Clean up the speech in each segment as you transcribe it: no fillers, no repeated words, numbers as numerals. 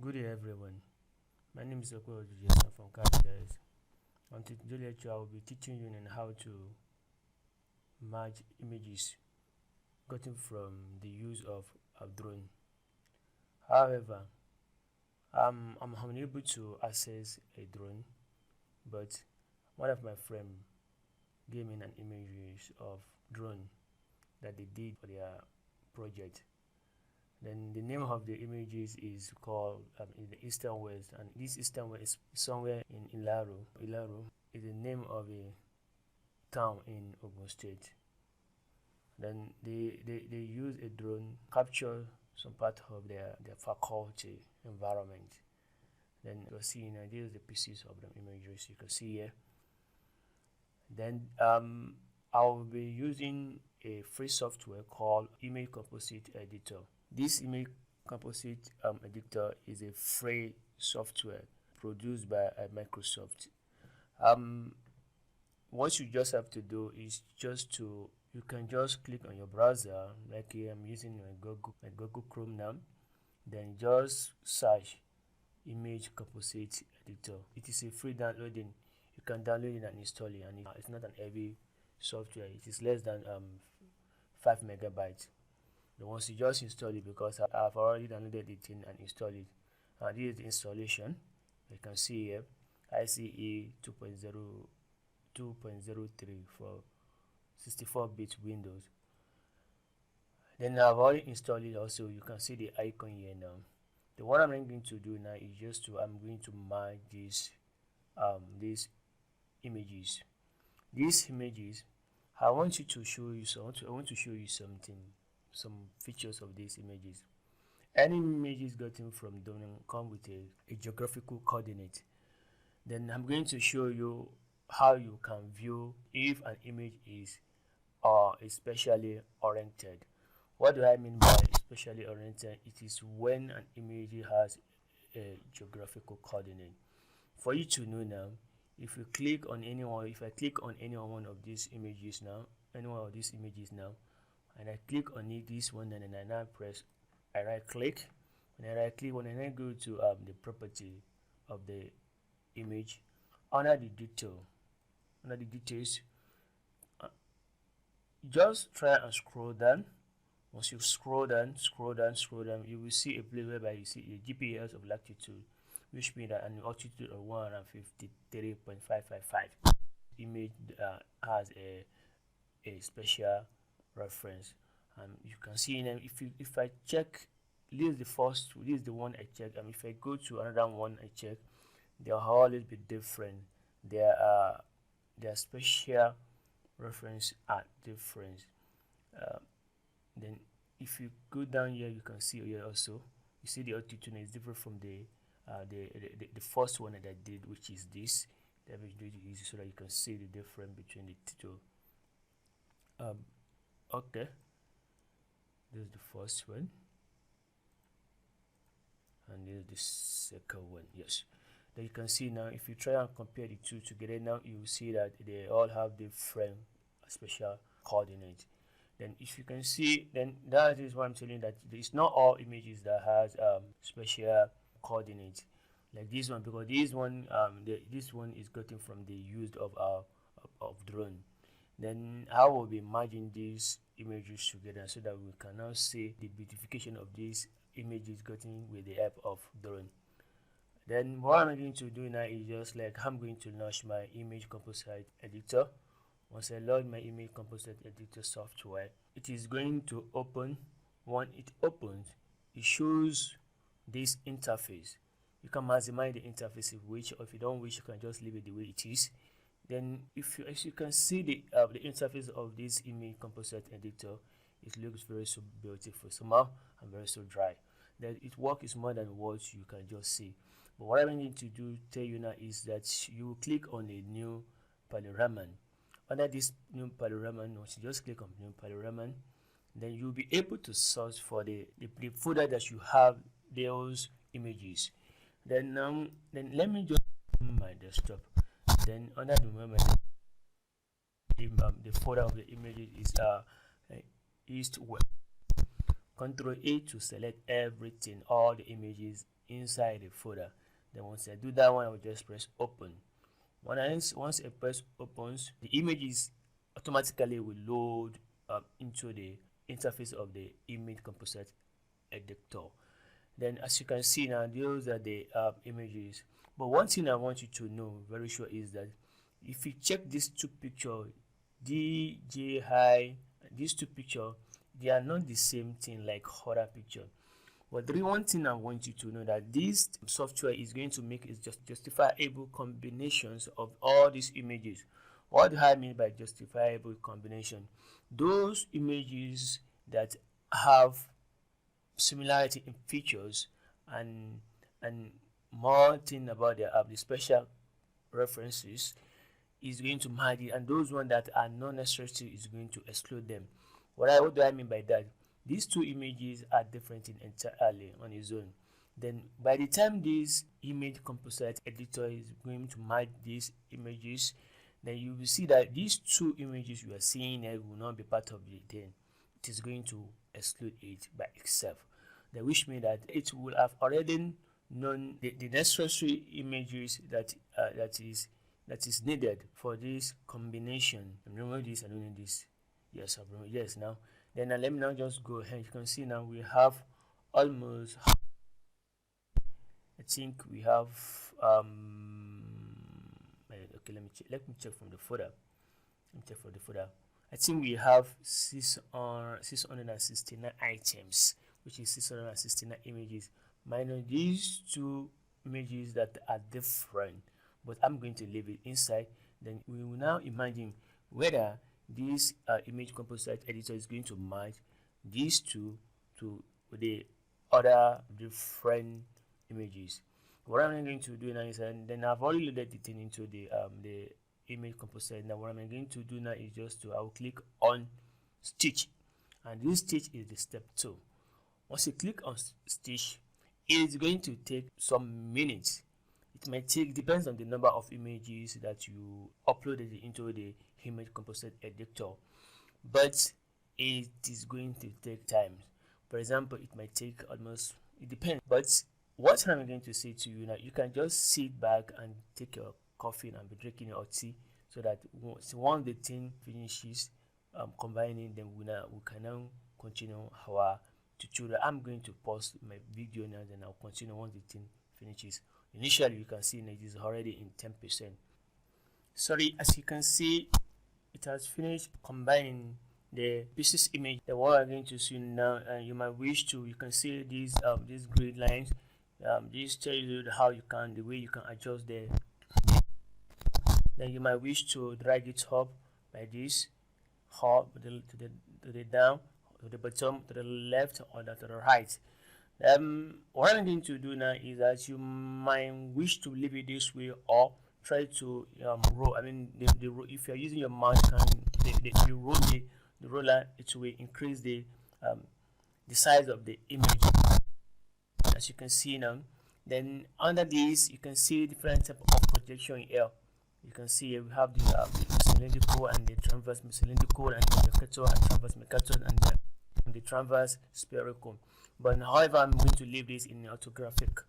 Good day everyone. My name is Okwe Jason from Gadget. On today's lecture, I will be teaching you on how to merge images gotten from the use of a drone. However, I'm unable to access a drone, but one of my friends gave me an image of drone that they did for their project. Then the name of the images is called in the Eastern West, and this Eastern West is somewhere in Ilaro. Ilaro is the name of a town in Ogun State. Then they use a drone capture some part of their faculty environment. Then you're seeing these are the pieces of the images you can see here. Then I will be using a free software called Image Composite Editor. This Image Composite Editor is a free software produced by Microsoft. What you just have to do is you can just click on your browser, like here I'm using my Google Chrome now. Then just search Image Composite Editor. It is a free downloading. You can download it and install it, and it's not an heavy software. It is less than 5 megabytes. Once you just install it, because I've already downloaded it and installed it. This is the installation. You can see here ICE 2.03 for 64-bit Windows. Then I've already installed it. Also, you can see the icon here now. The what I'm going to do now is I'm going to merge these images. These images, I want to show you something. Some features of these images. Any images gotten from drone come with a geographical coordinate. Then I'm going to show you how you can view if an image is especially oriented. What do I mean by especially oriented? It is when an image has a geographical coordinate. For you to know now, if I click on any one of these images now, and I click on this one, and then I now press I right click. When I right click, when I now go to the property of the image, under the details, just try and scroll down. Once you scroll down, you will see a place whereby you see a GPS of latitude, which means that an altitude of 153.555. Image has a special reference, and you can see them. If I check, this is the one I check, and if I go to another one I check, they'll always be different. Their special reference are different. Then if you go down here, you can see here also, you see the altitude is different from the first one that I did, which is this. Let me do it easy so that you can see the difference between the two. Okay, this is the first one, and this is the second one. Yes, then you can see now, if you try and compare the two together now, you will see that they all have different special coordinates. Then if you can see, then that is why I'm telling you that it's not all images that has special coordinates like this one, because this one is gotten from the use of drone. Then I will be merging these images together so that we can now see the beautification of these images gotten with the help of drone. Then what I'm going to do now is just like I'm going to launch my Image Composite Editor. Once I load my Image Composite Editor software, it is going to open. When it opens, it shows this interface. You can maximize the interface if you wish, or if you don't wish, you can just leave it the way it is. Then as you can see the interface of this Image Composite Editor, it looks very so beautiful somehow and very so dry. That it works more than what you can just see. But what I'm going to tell you now is that you click on a new panorama. Under this new panorama, once you just click on new panorama, then you'll be able to search for the folder that you have those images. Then let me just my desktop. Then under the moment, the folder of the images is East West. Control A to select everything, all the images inside the folder. Then once I do that one, I will just press open. Once I press opens, the images automatically will load into the interface of the Image Composite Editor. Then as you can see now, those are the images. But one thing I want you to know very sure is that if you check these two pictures, DJI, these two pictures, they are not the same thing like other picture. But the one thing I want you to know that this software is going to make is just justifiable combinations of all these images. What do I mean by justifiable combination? Those images that have similarity in features and more thing about their app, the special references, is going to merge it, and those ones that are not necessary is going to exclude them. What do I mean by that? These two images are different entirely on its own. Then by the time this Image Composite Editor is going to merge these images, then you will see that these two images you are seeing here will not be part of it. Then it is going to exclude it by itself. Then which means that it will have already known the necessary images that is needed for this combination. Remember this and only this. Yes, I remember. Yes, now then let me now just go ahead. You can see now we have almost, I think we have okay, let me check from the folder. I think we have 669 items, which is 669 images, minus these two images that are different, but I'm going to leave it inside. Then we will now imagine whether this Image Composite Editor is going to merge these two to the other different images. What I'm going to do now is, and then I've already loaded it into the Image Composite. Now what I'm going to do now is just to, I will click on Stitch, and this Stitch is the step 2. Once you click on Stitch, it is going to take some minutes. It might take, depends on the number of images that you uploaded into the Image Composite Editor, but it is going to take time. For example, it might take almost, it depends. But what I'm going to say to you now, you can just sit back and take your coffee and be drinking your tea, so that once the thing finishes combining, then we can now continue our tutorial. I'm going to pause my video now, then I'll continue once the thing finishes. Initially, you can see it is already in 10%. Sorry, as you can see, it has finished combining the pieces image. The what I'm going to see now, and you might wish to, you can see these grid lines. This tells you the way you can adjust the. Then you might wish to drag it up by this, up to the down, to the bottom, to the left, or to the right. What I'm going to do now is that you might wish to leave it this way, or try to roll. I mean, if you're using your mouse, you roll the roller, it will increase the size of the image, as you can see now. Then under this, you can see different type of projection here. You can see we have the cylindrical and the transverse cylindrical, and the mercator and transverse mercator, and the transverse spherical. But however, I'm going to leave this in orthographic.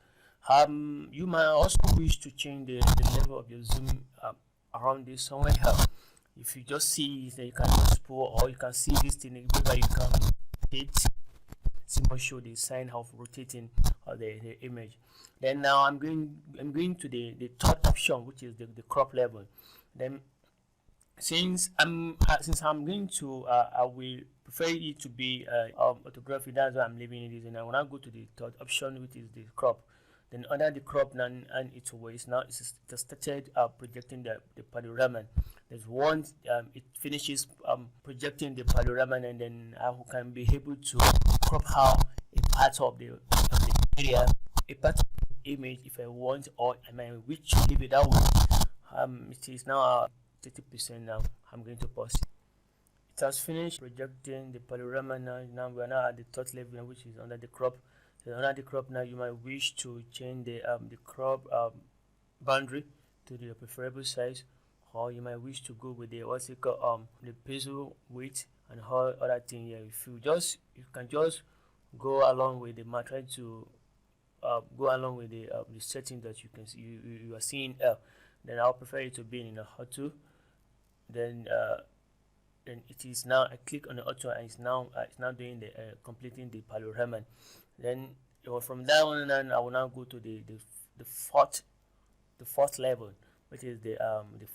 You might also wish to change the level of your zoom around this somewhere here. If you just see that, you can just pull, or you can see this thing whether you can hit, simply show the sign of rotating the image. Then now I'm going to the third option, which is the crop level. Then since I'm going to I will prefer it to be orthographic, that's why I'm leaving it. And I want to go to the third option, which is the crop. Then under the crop now, and it has started projecting the panorama. There's one it finishes projecting the panorama, and then I can be able to crop out a part of the area, a part of the image if I want, or I might wish to leave it that way. It is now 30% now. I'm going to pause. It has finished projecting the panorama now. Now we are now at the third level, which is under the crop. So under the crop now, you might wish to change the crop boundary to the preferable size, or you might wish to go with the the pixel width and all other thing here. If you can just go along with the try to go along with the setting that you can see you are seeing, then I'll prefer it to be in a auto. Then it is now, I click on the auto, and it's now doing the completing the panorama. Then from that one on, I will now go to the fourth level, which is the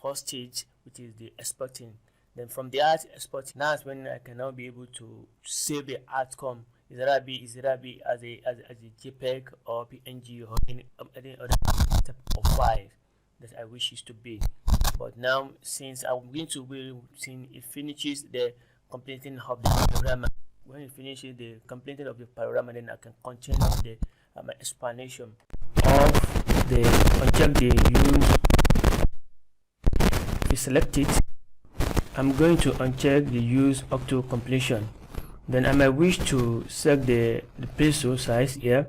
first stage, which is the exporting. Then from the art exporting, that's when I can now be able to save the outcome. Is that be as a JPEG or PNG or any other type of file that I wish it to be. But now, since I'm going to be seeing it finishes the completing of the panorama, when it finishes the completing of the panorama, then I can continue the my explanation of the uncheck the use. If you select it, I'm going to uncheck the use up to completion. Then I might wish to set the pixel size here.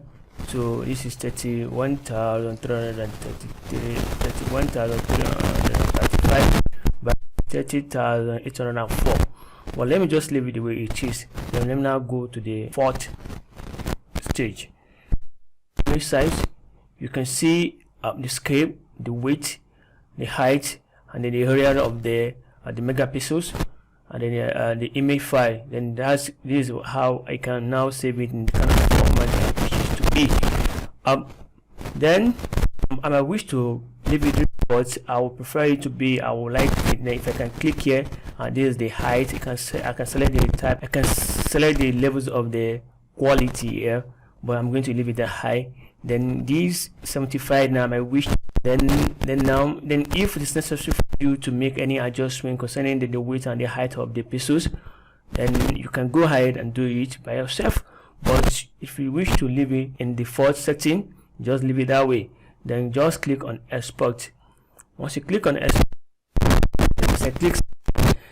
So this is 31,335 by 30,804. Well, let me just leave it the way it is. Then let me now go to the fourth stage. Image size, you can see the scale, the width, the height, and then the area of the megapixels, and then the image file. Then this is how I can now save it in the kind of format I wish it to be. Then I might wish to leave it, but I would prefer it to be, I would like it, if I can click here, and this is the height. I can select the type, I can select the levels of the quality here, but I'm going to leave it at high. Then these 75 now, I wish. Then if it is necessary for you to make any adjustment concerning the width and the height of the pixels, then you can go ahead and do it by yourself. But if you wish to leave it in default setting, just leave it that way. Then just click on export. Once you click on export,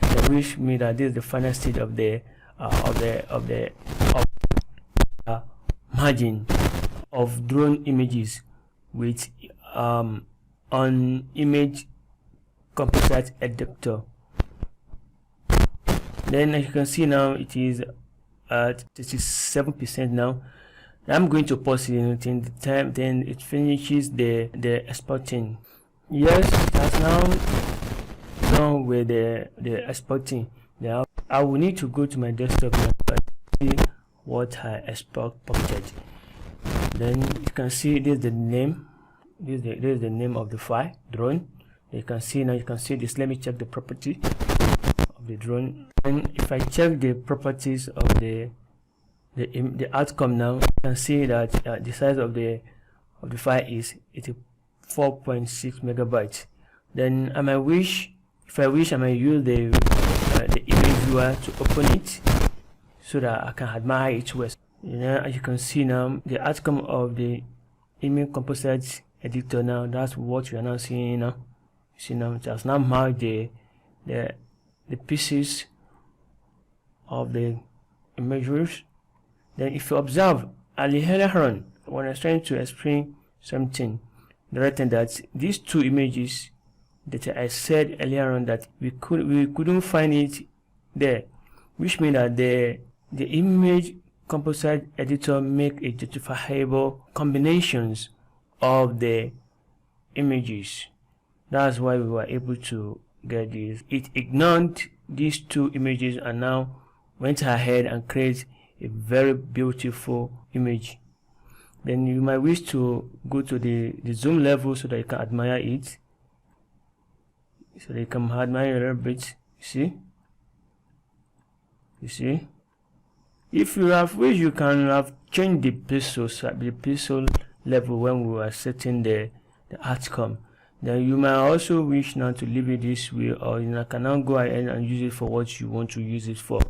that wish me that this is the final stage of the margin of drone images with on Image Composite Editor. Then as you can see now, it is at 37% now. I'm going to pause it in the time, then it finishes the exporting. Yes, it has now done with the exporting. Now I will need to go to my desktop now and see what I exported. Then you can see this is the name. This is the name of the file, drone. You can see now. You can see this. Let me check the property of the drone. And if I check the properties of the outcome now, you can see that the size of the file is 84.6 megabytes. Then I might wish, if I wish, I might use the image viewer to open it so that I can admire it well. As you can see now, the outcome of the Image Composite Editor now, that's what we are now seeing now. You see now, it has now marked the pieces of the images. Then if you observe earlier on, when I was trying to explain something, the writing that these two images that I said earlier on that we couldn't find it there, which means that the Image Composite Editor make a justifiable combinations of the images. That's why we were able to get this. It ignored these two images and now went ahead and create a very beautiful image. Then you might wish to go to the zoom level so that you can admire it, so that you can admire a little bit. You see, if you have wished, you can have changed the pixel level when we were setting the outcome. Then you might also wish now to leave it this way, or you can now go ahead and use it for what you want to use it for.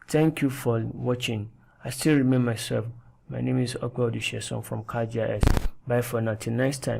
Thank you for watching. I still remain myself. My name is Okwe Odusheson from CAD GIS. Bye for now, till next time.